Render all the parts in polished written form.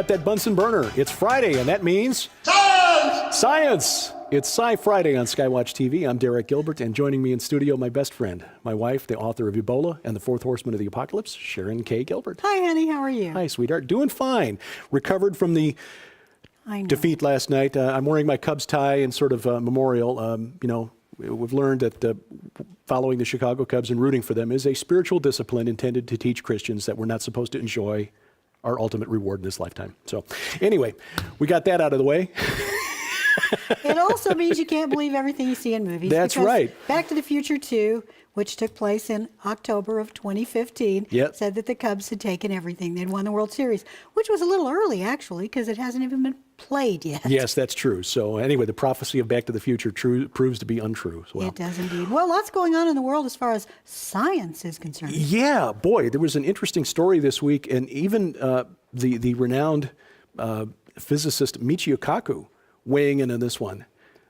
got that Bunsen burner. It's Friday, and that means... Science! Science! It's Sci Friday on SkyWatch TV. I'm Derek Gilbert, and joining me in studio, my best friend, my wife, the author of Ebola and the Fourth Horseman of the Apocalypse, Sharon K. Gilbert. Hi, honey. How are you? Hi, sweetheart. Doing fine. Recovered from the defeat last night. I'm wearing my Cubs tie in sort of memorial. We've learned that following the Chicago Cubs and rooting for them is a spiritual discipline intended to teach Christians that we're not supposed to enjoy our ultimate reward in this lifetime. So anyway, we got that out of the way. It also means you can't believe everything you see in movies. That's right. Back to the Future 2, which took place in October of 2015, said that the Cubs had taken everything. They'd won the World Series, which was a little early, actually, because it hasn't even been played yet. Yes, that's true. So anyway, the prophecy of Back to the Future proves to be untrue as well. It does indeed. Well, lots going on in the world as far as science is concerned. Yeah, boy, there was an interesting story this week, and even the renowned physicist Michio Kaku weighing in on this one.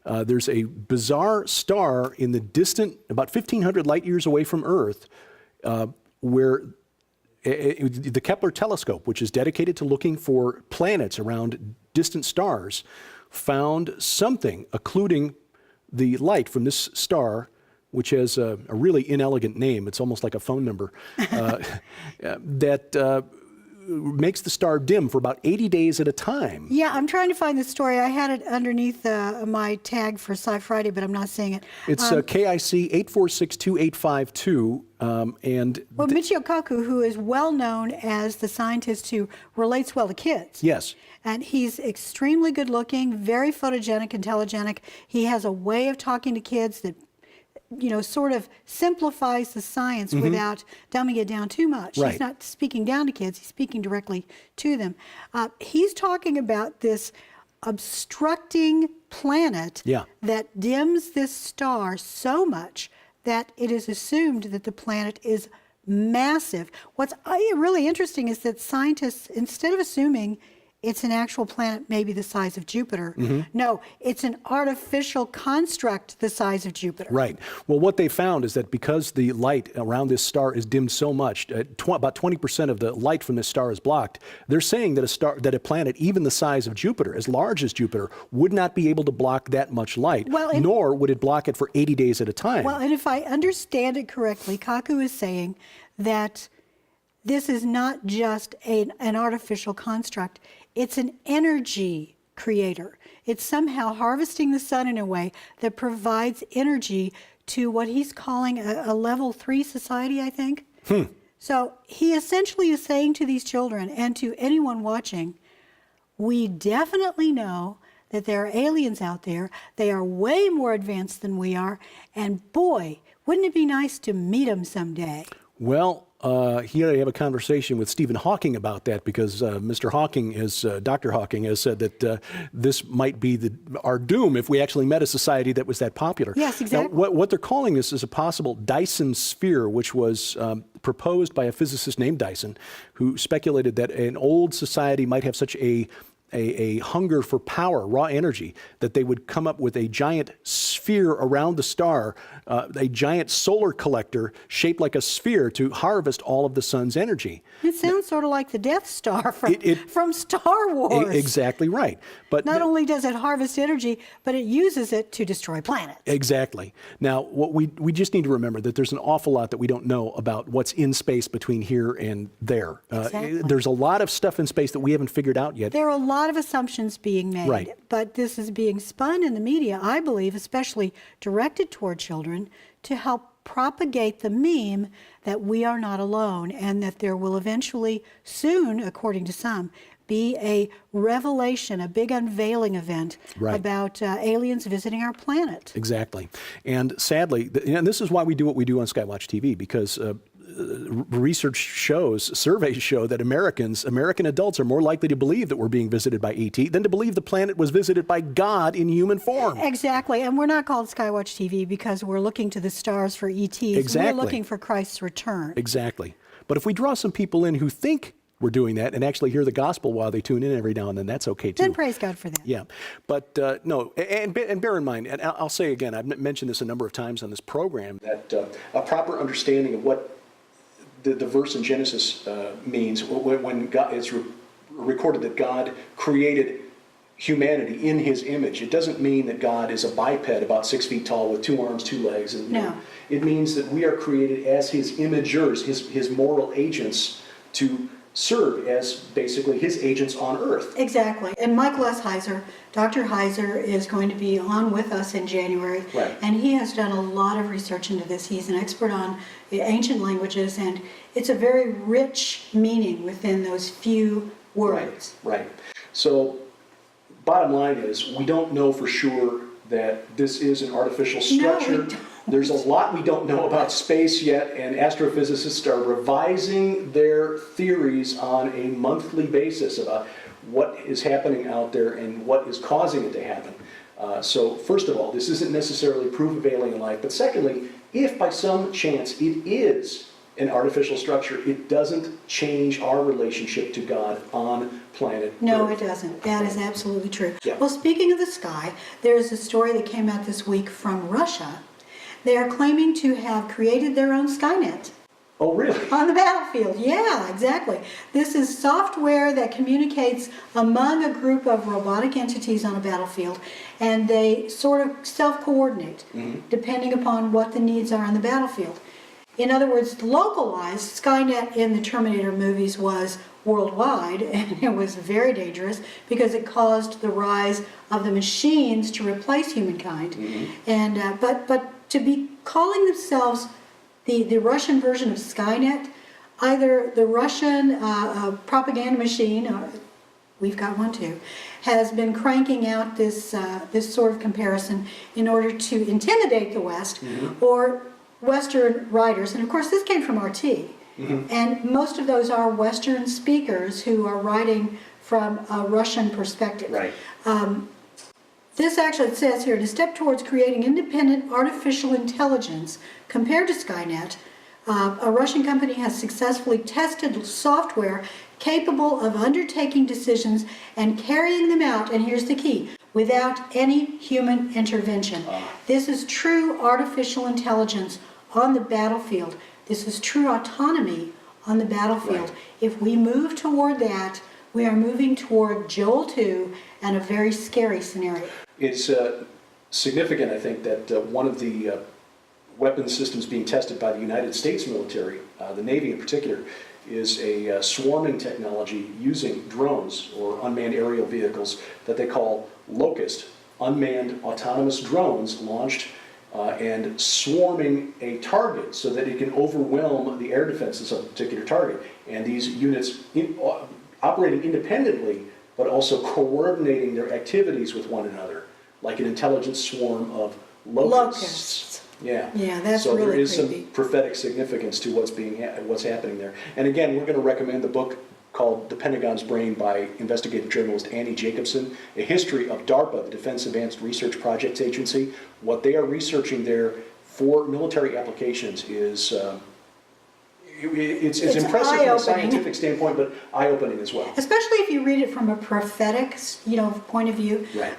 There's a bizarre star in the distant, about 1,500 light years away from Earth, where the Kepler telescope, which is dedicated to looking for planets around distant stars, found something occluding the light from this star, which has a really inelegant name. It's almost like a phone number, that makes the star dim for about 80 days at a time. Yeah, I'm trying to find the story. I had it underneath my tag for Sci Friday, but I'm not seeing it. It's KIC 8462852. Michio Kaku, who is well known as the scientist who relates well to kids. Yes. And he's extremely good looking, very photogenic and telegenic. He has a way of talking to kids that sort of simplifies the science without dumbing it down too much. Right. He's not speaking down to kids, he's speaking directly to them. He's talking about this obstructing planet that dims this star so much that it is assumed that the planet is massive. What's really interesting is that scientists, instead of assuming it's an actual planet maybe the size of Jupiter. No, it's an artificial construct the size of Jupiter. Right. Well, what they found is that because the light around this star is dimmed so much, about 20% of the light from this star is blocked, they're saying that a planet even the size of Jupiter, as large as Jupiter, would not be able to block that much light, nor would it block it for 80 days at a time. Well, and if I understand it correctly, Kaku is saying that this is not just an artificial construct. It's an energy creator. It's somehow harvesting the sun in a way that provides energy to what he's calling a level 3 society, I think. So he essentially is saying to these children and to anyone watching, we definitely know that there are aliens out there. They are way more advanced than we are. And boy, wouldn't it be nice to meet them someday? Well, he ought to have a conversation with Stephen Hawking about that, because Dr. Hawking has said that this might be our doom if we actually met a society that was that popular. Yes, exactly. Now, what they're calling this is a possible Dyson sphere, which was proposed by a physicist named Dyson, who speculated that an old society might have such a hunger for power, raw energy, that they would come up with a giant sphere around the star, a giant solar collector shaped like a sphere to harvest all of the sun's energy. It sounds sort of like the Death Star from Star Wars. Exactly right. But not only does it harvest energy, but it uses it to destroy planets. Exactly. Now, what we just need to remember that there's an awful lot that we don't know about what's in space between here and there. Exactly. There's a lot of stuff in space that we haven't figured out yet. There are a lot of assumptions being made, but this is being spun in the media, I believe, especially directed toward children, to help propagate the meme that we are not alone and that there will eventually soon, according to some, be a revelation, a big unveiling event about aliens visiting our planet. Exactly. And sadly, and this is why we do what we do on SkyWatch TV, because research shows, surveys show that American adults are more likely to believe that we're being visited by ET than to believe the planet was visited by God in human form. Exactly. And we're not called SkyWatch TV because we're looking to the stars for ETs. Exactly. We're looking for Christ's return. Exactly. But if we draw some people in who think we're doing that and actually hear the gospel while they tune in every now and then, that's okay too. Then praise God for that. Yeah. But no, and bear in mind, and I'll say again, I've mentioned this a number of times on this program, that a proper understanding of what the verse in Genesis means when God is recorded that God created humanity in his image. It doesn't mean that God is a biped about 6 feet tall with 2 arms, 2 legs. And, No. it means that we are created as his imagers, his moral agents, to serve as basically his agents on earth. Exactly. And Michael S. Heiser, Dr. Heiser, is going to be on with us in January. Right. And he has done a lot of research into this. He's an expert on the ancient languages, and it's a very rich meaning within those few words. Right. So, bottom line is, we don't know for sure that this is an artificial structure. No, we don't. There's a lot we don't know about space yet, and astrophysicists are revising their theories on a monthly basis about what is happening out there and what is causing it to happen. So first of all, this isn't necessarily proof of alien life, but secondly, if by some chance it is an artificial structure, it doesn't change our relationship to God on planet No, Earth. it doesn't. That is absolutely true. Yeah. Well, speaking of the sky, there's a story that came out this week from Russia. They are claiming to have created their own Skynet Oh, really? on the battlefield. Yeah, exactly. This is software that communicates among a group of robotic entities on a battlefield, and they sort of self-coordinate depending upon what the needs are on the battlefield. In other words, localized, Skynet in the Terminator movies was worldwide, and it was very dangerous because it caused the rise of the machines to replace humankind. And but to be calling themselves the Russian version of Skynet, either the Russian propaganda machine, or we've got one too, has been cranking out this this sort of comparison in order to intimidate the West, or Western writers, and of course this came from RT, and most of those are Western speakers who are writing from a Russian perspective. Right. This actually says here, to step towards creating independent artificial intelligence compared to Skynet, a Russian company has successfully tested software capable of undertaking decisions and carrying them out, and here's the key, without any human intervention. This is true artificial intelligence on the battlefield. This is true autonomy on the battlefield. Right. If we move toward that, we are moving toward Joel 2 and a very scary scenario. It's significant, I think, that one of the weapons systems being tested by the United States military, the Navy in particular, is a swarming technology using drones or unmanned aerial vehicles that they call Locust, unmanned autonomous drones launched and swarming a target so that it can overwhelm the air defenses of a particular target. And these units operating independently, but also coordinating their activities with one another, like an intelligent swarm of locusts. Yeah. Yeah, that's so really there is creepy. some prophetic significance to what's happening there. And again, we're going to recommend the book called The Pentagon's Brain by investigative journalist Annie Jacobson, A History of DARPA, the Defense Advanced Research Projects Agency. What they are researching there for military applications is it's impressive from a eye-opening. scientific standpoint, but eye-opening as well. Especially if you read it from a prophetic, point of view. Right.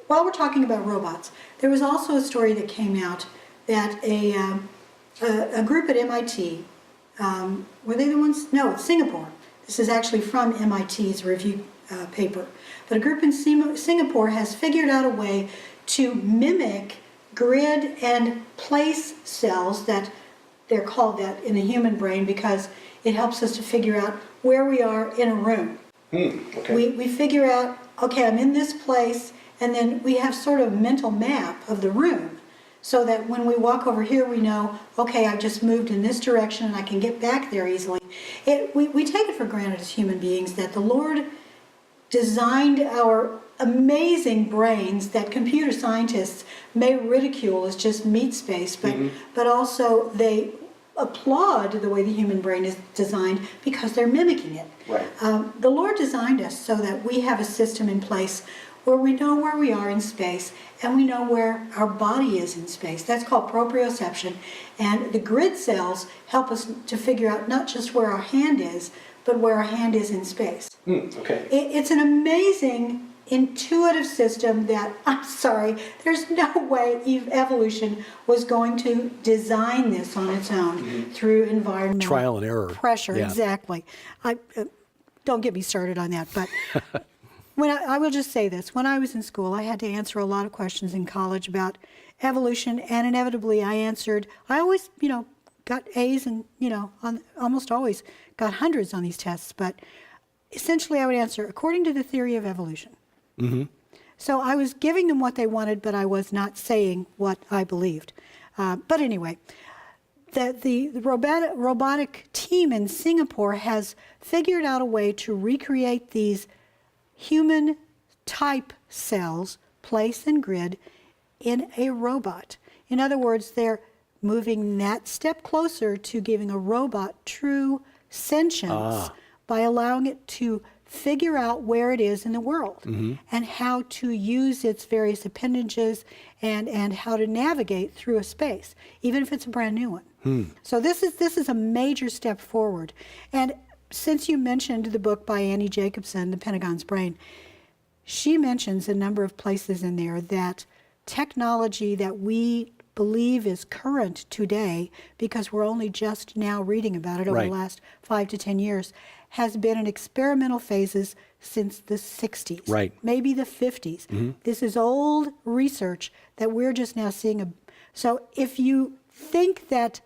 While we're talking about robots, there was also a story that came out that a group at MIT, were they the ones? No, it's Singapore. This is actually from MIT's review paper. But a group in Singapore has figured out a way to mimic grid and place cells, that they're called that in the human brain because it helps us to figure out where we are in a room. Okay. We figure out, okay, I'm in this place, and then we have sort of a mental map of the room so that when we walk over here, we know, okay, I've just moved in this direction and I can get back there easily. We take it for granted as human beings that the Lord designed our amazing brains that computer scientists may ridicule as just meat space, but also they applaud the way the human brain is designed because they're mimicking it. Right. The Lord designed us so that we have a system in place where we know where we are in space and we know where our body is in space. That's called proprioception. And the grid cells help us to figure out not just where our hand is, but where our hand is in space. Okay. It's an amazing, intuitive system that, I'm sorry, there's no way evolution was going to design this on its own through environmental Trial and error. pressure. Yeah. Exactly. don't get me started on that. But I will just say this. When I was in school, I had to answer a lot of questions in college about evolution, and inevitably I always, got A's and, almost always got hundreds on these tests. But essentially I would answer according to the theory of evolution. Mm-hmm. So I was giving them what they wanted, but I was not saying what I believed. But anyway, the robotic team in Singapore has figured out a way to recreate these human-type cells, place and grid, in a robot. In other words, they're moving that step closer to giving a robot true sentience by allowing it to figure out where it is in the world and how to use its various appendages and how to navigate through a space, even if it's a brand new one. So this is a major step forward. And since you mentioned the book by Annie Jacobson, The Pentagon's Brain, she mentions a number of places in there that technology that we believe is current today, because we're only just now reading about it over the last 5 to 10 years, has been in experimental phases since the 60s, maybe the 50s. This is old research that we're just now seeing. So if you think that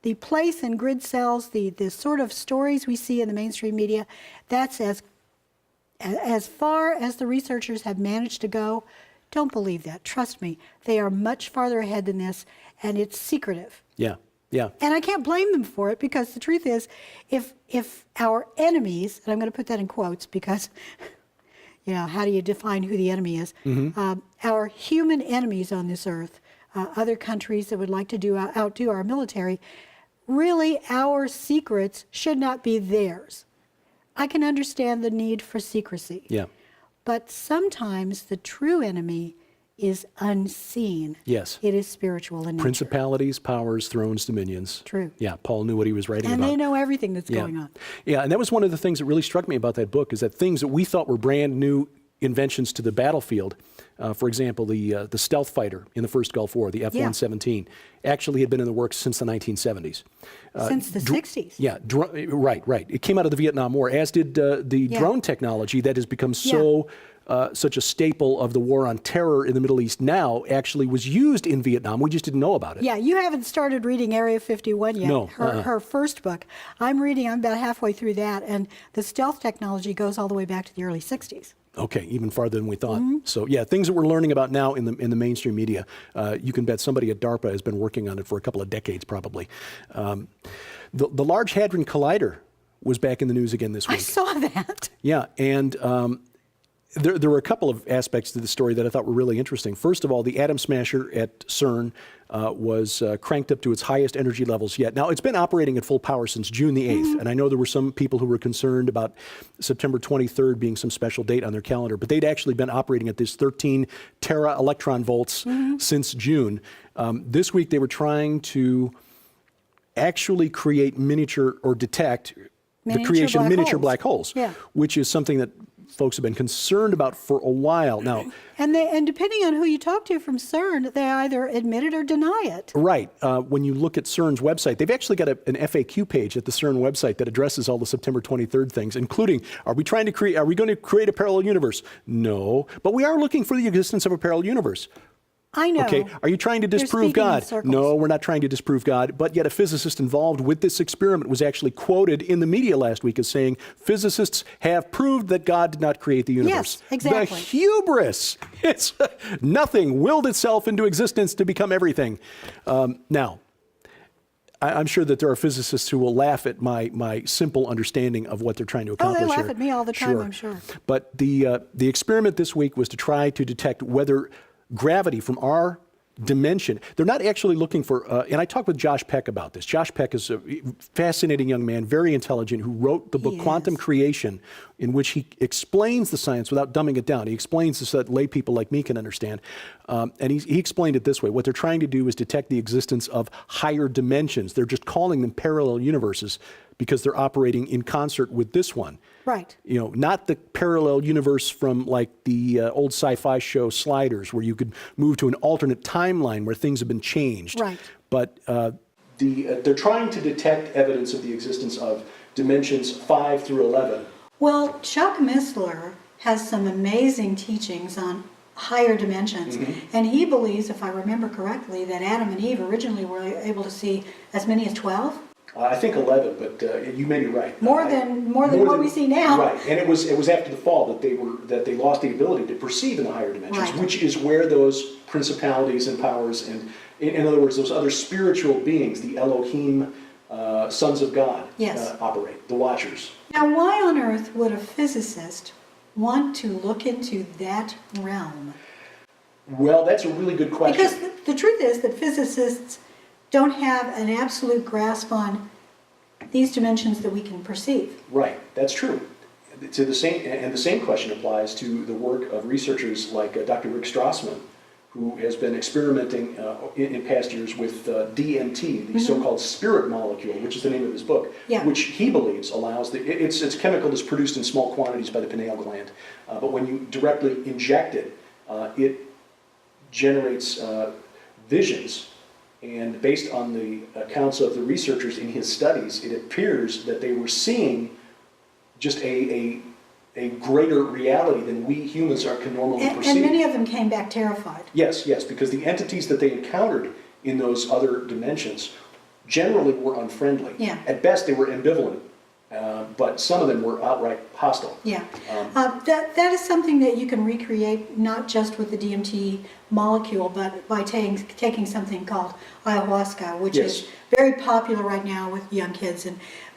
the place and grid cells, the sort of stories we see in the mainstream media, that's as far as the researchers have managed to go, don't believe that. Trust me, they are much farther ahead than this, and it's secretive. Yeah. And I can't blame them for it, because the truth is, if our enemies, and I'm going to put that in quotes because, how do you define who the enemy is? Our human enemies on this earth, other countries that would like to outdo our military, really our secrets should not be theirs. I can understand the need for secrecy. Yeah. But sometimes the true enemy is unseen. Yes. It is spiritual in nature. Principalities, powers, thrones, dominions. True. Yeah, Paul knew what he was writing about. And they know everything that's going on. Yeah, and that was one of the things that really struck me about that book, is that things that we thought were brand new inventions to the battlefield, for example, the stealth fighter in the first Gulf War, the F-117, actually had been in the works since the 1970s. Since the 60s. Yeah, right. It came out of the Vietnam War, as did the drone technology that has become such a staple of the war on terror in the Middle East now, actually was used in Vietnam. We just didn't know about it. Yeah, you haven't started reading Area 51 yet. No. Her first book. I'm about halfway through that, and the stealth technology goes all the way back to the early 60s. Okay, even farther than we thought. So yeah, things that we're learning about now in the mainstream media, you can bet somebody at DARPA has been working on it for a couple of decades probably. The Large Hadron Collider was back in the news again this week. I saw that. Yeah, and there were a couple of aspects to the story that I thought were really interesting. First of all, the atom smasher at CERN was cranked up to its highest energy levels yet. Now, it's been operating at full power since June the 8th, and I know there were some people who were concerned about September 23rd being some special date on their calendar, but they'd actually been operating at this 13 tera electron volts since June. This week, they were trying to actually create detect the creation of miniature black holes, which is something that folks have been concerned about for a while now. And depending on who you talk to from CERN, they either admit it or deny it. Right. When you look at CERN's website, they've actually got an FAQ page at the CERN website that addresses all the September 23rd things, including, are we going to create a parallel universe? No, but we are looking for the existence of a parallel universe. I know. Okay, are you trying to disprove God? No, we're not trying to disprove God, but yet a physicist involved with this experiment was actually quoted in the media last week as saying, physicists have proved that God did not create the universe. Yes, exactly. The hubris! It's nothing willed itself into existence to become everything. Now, I'm sure that there are physicists who will laugh at my simple understanding of what they're trying to accomplish here. Oh, they laugh at me all the time, I'm sure. But the experiment this week was to try to detect whether gravity from our dimension, they're not actually looking for, and I talked with Josh Peck about this. Josh Peck is a fascinating young man, very intelligent, who wrote the book Quantum Creation, in which he explains the science without dumbing it down. He explains this so that lay people like me can understand. And he explained it this way. What they're trying to do is detect the existence of higher dimensions. They're just calling them parallel universes because they're operating in concert with this one. Right. You know, not the parallel universe from like the old sci-fi show Sliders, where you could move to an alternate timeline where things have been changed. Right. But they're trying to detect evidence of the existence of dimensions 5 through 11 Well, Chuck Missler has some amazing teachings on higher dimensions, and he believes, if I remember correctly, that Adam and Eve originally were able to see as many as 12. I think 11, but you may be right. More than what we see now. Right, and it was after the fall that they lost the ability to perceive in the higher dimensions, Right. which is where those principalities and powers and, in other words, those other spiritual beings, the Elohim, sons of God, Yes. operate, the Watchers. Now, why on earth would a physicist want to look into that realm? Well, that's a really good question. Because the truth is that physicists don't have an absolute grasp on these dimensions that we can perceive. Right, that's true. The same question applies to the work of researchers like Dr. Rick Strassman, who has been experimenting in past years with DMT, the so-called spirit molecule, which is the name of his book, Yeah. which he believes allows it's a chemical that's produced in small quantities by the pineal gland, but when you directly inject it, it generates visions. And based on the accounts of the researchers in his studies, it appears that they were seeing just a greater reality than we humans can normally perceive. And many of them came back terrified. Yes, because the entities that they encountered in those other dimensions generally were unfriendly. Yeah. At best, they were ambivalent, but some of them were outright hostile. Yeah, that is something that you can recreate not just with the DMT molecule, but by taking something called ayahuasca, which Yes. is very popular right now with young kids.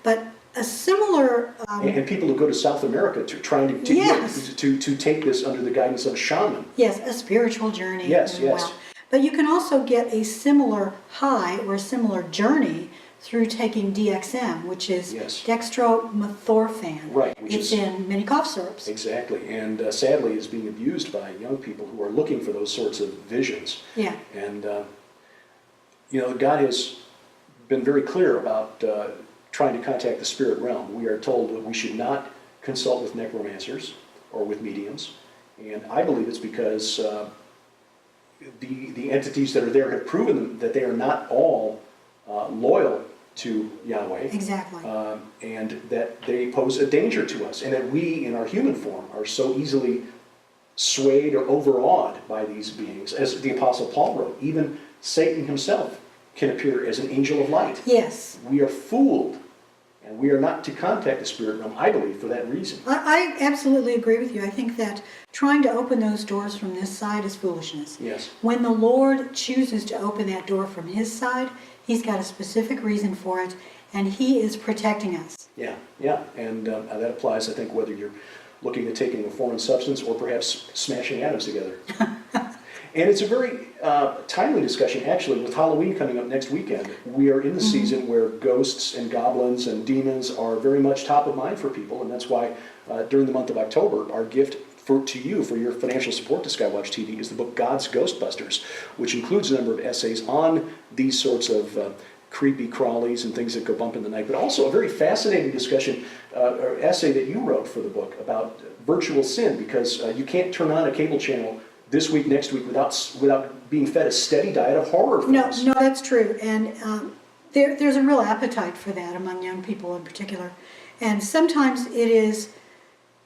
But a similar And people who go to South America trying to Yes. to take this under the guidance of a shaman. yes, a spiritual journey. Yes, as yes. well. But you can also get a similar high or a similar journey through taking DXM, which is Yes. dextromethorphan. Right, which It's is- in many cough syrups. Exactly, and sadly is being abused by young people who are looking for those sorts of visions. Yeah. And, God has been very clear about trying to contact the spirit realm. We are told that we should not consult with necromancers or with mediums, and I believe it's because the entities that are there have proven that they are not all loyal to Yahweh. Exactly. And that they pose a danger to us, and that we, in our human form, are so easily swayed or overawed by these beings. As the Apostle Paul wrote, even Satan himself can appear as an angel of light. Yes. We are fooled, and we are not to contact the spirit realm, I believe, for that reason. I absolutely agree with you. I think that trying to open those doors from this side is foolishness. Yes. When the Lord chooses to open that door from His side, He's got a specific reason for it, and He is protecting us. Yeah, and that applies, I think, whether you're looking at taking a foreign substance or perhaps smashing atoms together. And it's a very timely discussion, actually, with Halloween coming up next weekend. We are in the season where ghosts and goblins and demons are very much top of mind for people, and that's why during the month of October, our gift to you for your financial support to SkyWatch TV is the book God's Ghostbusters, which includes a number of essays on these sorts of creepy crawlies and things that go bump in the night, but also a very fascinating discussion or essay that you wrote for the book about virtual sin, because you can't turn on a cable channel this week, next week, without being fed a steady diet of horror films. No, that's true. And there's a real appetite for that among young people in particular. And sometimes it is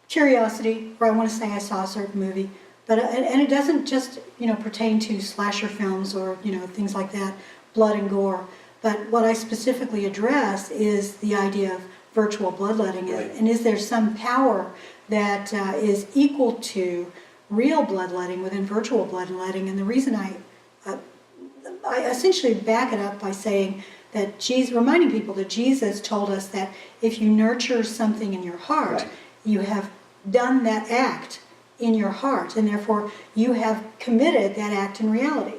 curiosity, or I want to say I saw a certain movie, but and it doesn't just pertain to slasher films or things like that, blood and gore. But what I specifically address is the idea of virtual bloodletting, Right. and is there some power that is equal to real bloodletting within virtual bloodletting? And the reason I essentially back it up by saying that reminding people that Jesus told us that if you nurture something in your heart, Right. you have done that act in your heart, and therefore you have committed that act in reality.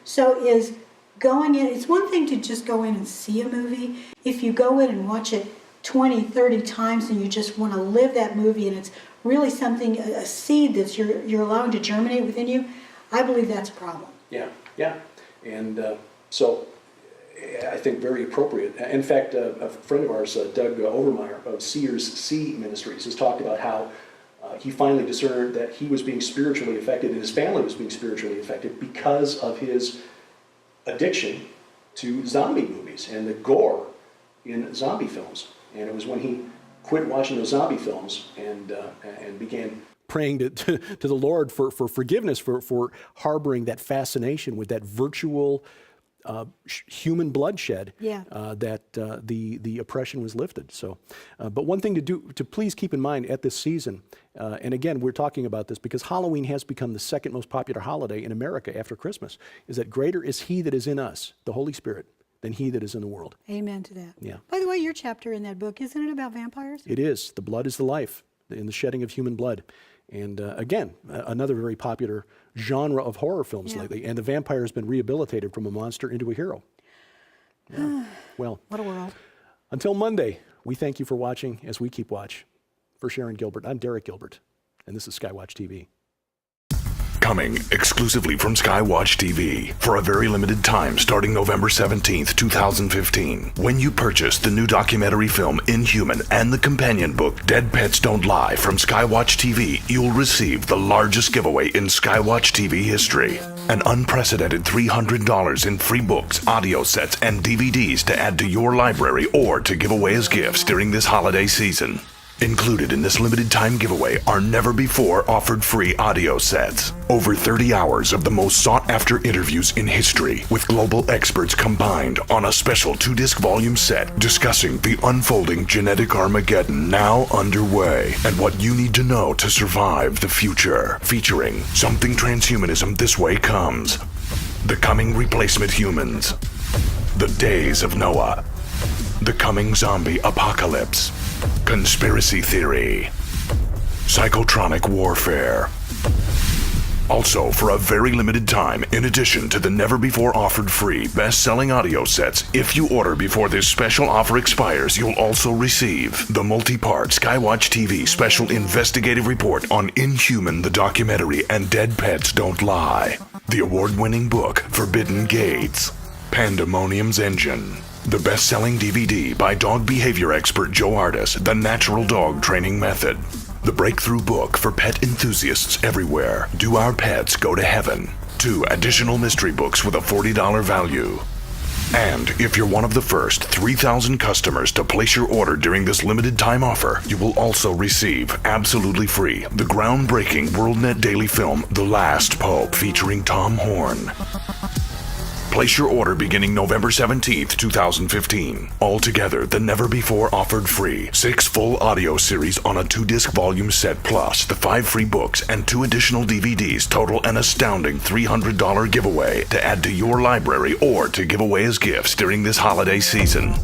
So is going in, it's one thing to just go in and see a movie. If you go in and watch it 20, 30 times and you just want to live that movie, and it's really something, a seed that you're allowing to germinate within you, I believe that's a problem. Yeah. And so I think very appropriate. In fact, a friend of ours, Doug Overmeyer of Sears Sea Ministries, has talked about how he finally discerned that he was being spiritually affected and his family was being spiritually affected because of his addiction to zombie movies and the gore in zombie films. And it was when he quit watching those zombie films and began praying to the Lord for forgiveness for harboring that fascination with that virtual human bloodshed, that the oppression was lifted. So, but one thing to please keep in mind at this season, and again, we're talking about this because Halloween has become the second most popular holiday in America after Christmas, is that greater is He that is in us, the Holy Spirit, than he that is in the world. Amen to that. Yeah. By the way, your chapter in that book, isn't it about vampires? It is. The blood is the life, in the shedding of human blood. And again, another very popular genre of horror films lately. And the vampire has been rehabilitated from a monster into a hero. Yeah. Well, what a world. Until Monday, we thank you for watching as we keep watch. For Sharon Gilbert, I'm Derek Gilbert, and this is SkyWatch TV. Coming exclusively from SkyWatch TV for a very limited time starting November 17th, 2015. When you purchase the new documentary film Inhuman and the companion book Dead Pets Don't Lie from SkyWatch TV, you'll receive the largest giveaway in SkyWatch TV history. An unprecedented $300 in free books, audio sets, and DVDs to add to your library or to give away as gifts during this holiday season. Included in this limited time giveaway are never before offered free audio sets. Over 30 hours of the most sought after interviews in history with global experts combined on a special 2-disc volume set discussing the unfolding genetic Armageddon now underway and what you need to know to survive the future. Featuring Something Transhumanism This Way Comes, The Coming Replacement Humans, The Days of Noah, The Coming Zombie Apocalypse, Conspiracy Theory, Psychotronic Warfare. Also, for a very limited time, in addition to the never-before-offered free best-selling audio sets, if you order before this special offer expires, you'll also receive the multi-part SkyWatch TV special investigative report on Inhuman the documentary and Dead Pets Don't Lie, the award-winning book Forbidden Gates, Pandemonium's Engine, the best-selling DVD by dog behavior expert Joe Artis, The Natural Dog Training Method. The breakthrough book for pet enthusiasts everywhere, Do Our Pets Go to Heaven? 2 additional mystery books with a $40 value. And if you're one of the first 3,000 customers to place your order during this limited time offer, you will also receive, absolutely free, the groundbreaking WorldNet daily film, The Last Pope, featuring Tom Horn. Place your order beginning November 17th, 2015. Altogether, the never-before-offered free 6 full audio series on a 2-disc volume set plus the 5 free books and 2 additional DVDs total an astounding $300 giveaway to add to your library or to give away as gifts during this holiday season.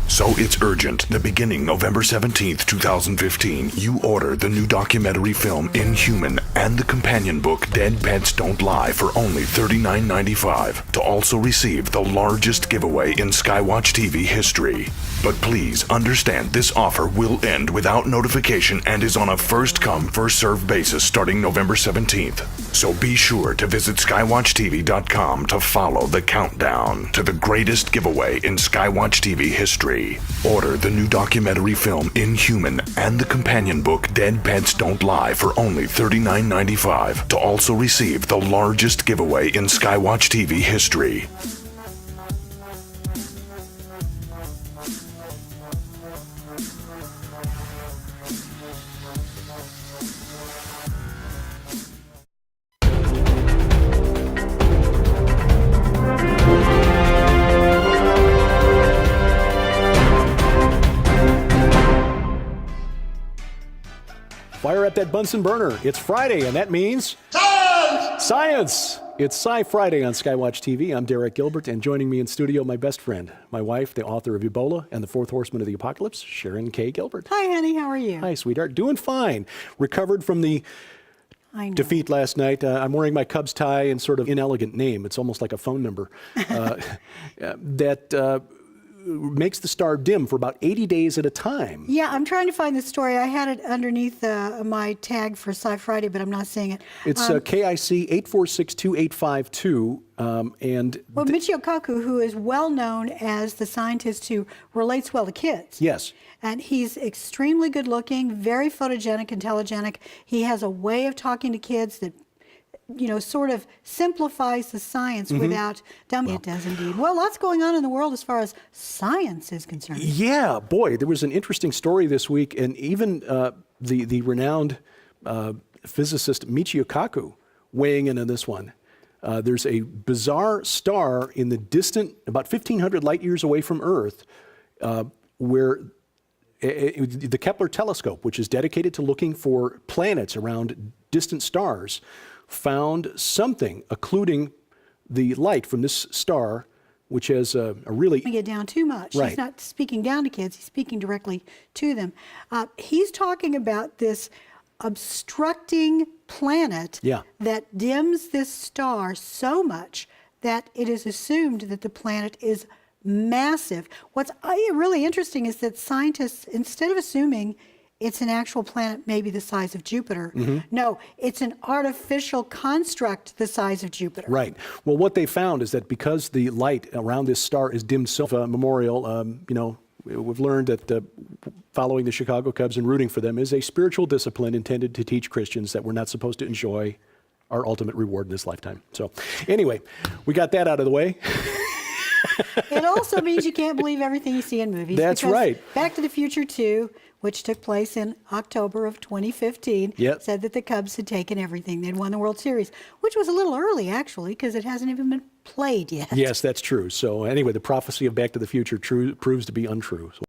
So it's urgent that beginning November 17th, 2015, you order the new documentary film Inhuman and the companion book Dead Pets Don't Lie for only $39.95 to also receive the largest giveaway in SkyWatch TV history. But please understand this offer will end without notification and is on a first-come, first-served basis starting November 17th. So be sure to visit SkyWatchTV.com to follow the countdown to the greatest giveaway in SkyWatch TV history. Order the new documentary film Inhuman and the companion book Dead Pets Don't Lie for only $39.95 to also receive the largest giveaway in SkyWatch TV history. Fire up that Bunsen burner. It's Friday, and that means science! It's Sci Friday on SkyWatch TV. I'm Derek Gilbert, and joining me in studio, my best friend, my wife, the author of Ebola and the Fourth Horseman of the Apocalypse, Sharon K. Gilbert. Hi, honey. How are you? Hi, sweetheart. Doing fine. Recovered from the defeat last night. I'm wearing my Cubs tie and sort of inelegant name. It's almost like a phone number. That makes the star dim for about 80 days at a time. Yeah, I'm trying to find the story. I had it underneath my tag for Sci Friday, but I'm not seeing it. It's KIC 8462852. Michio Kaku, who is well known as the scientist who relates well to kids. Yes. And he's extremely good looking, very photogenic and telegenic. He has a way of talking to kids that sort of simplifies the science without dumbing it. Does indeed. Well, lots going on in the world as far as science is concerned. Yeah, boy, there was an interesting story this week, and even the renowned physicist Michio Kaku weighing in on this one. There's a bizarre star in the distant, about 1,500 light years away from Earth, where the Kepler telescope, which is dedicated to looking for planets around distant stars, found something occluding the light from this star, which has a really... Get down too much. Right. He's not speaking down to kids. He's speaking directly to them. He's talking about this obstructing planet that dims this star so much that it is assumed that the planet is massive. What's really interesting is that scientists, instead of assuming it's an actual planet maybe the size of Jupiter, no, it's an artificial construct the size of Jupiter. Right. Well, what they found is that because the light around this star is dimmed so memorial, we've learned that following the Chicago Cubs and rooting for them is a spiritual discipline intended to teach Christians that we're not supposed to enjoy our ultimate reward in this lifetime. So anyway, we got that out of the way. It also means you can't believe everything you see in movies. That's right. Back to the Future 2, which took place in October of 2015, said that the Cubs had taken everything. They'd won the World Series, which was a little early, actually, because it hasn't even been played yet. Yes, that's true. So anyway, the prophecy of Back to the Future proves to be untrue. So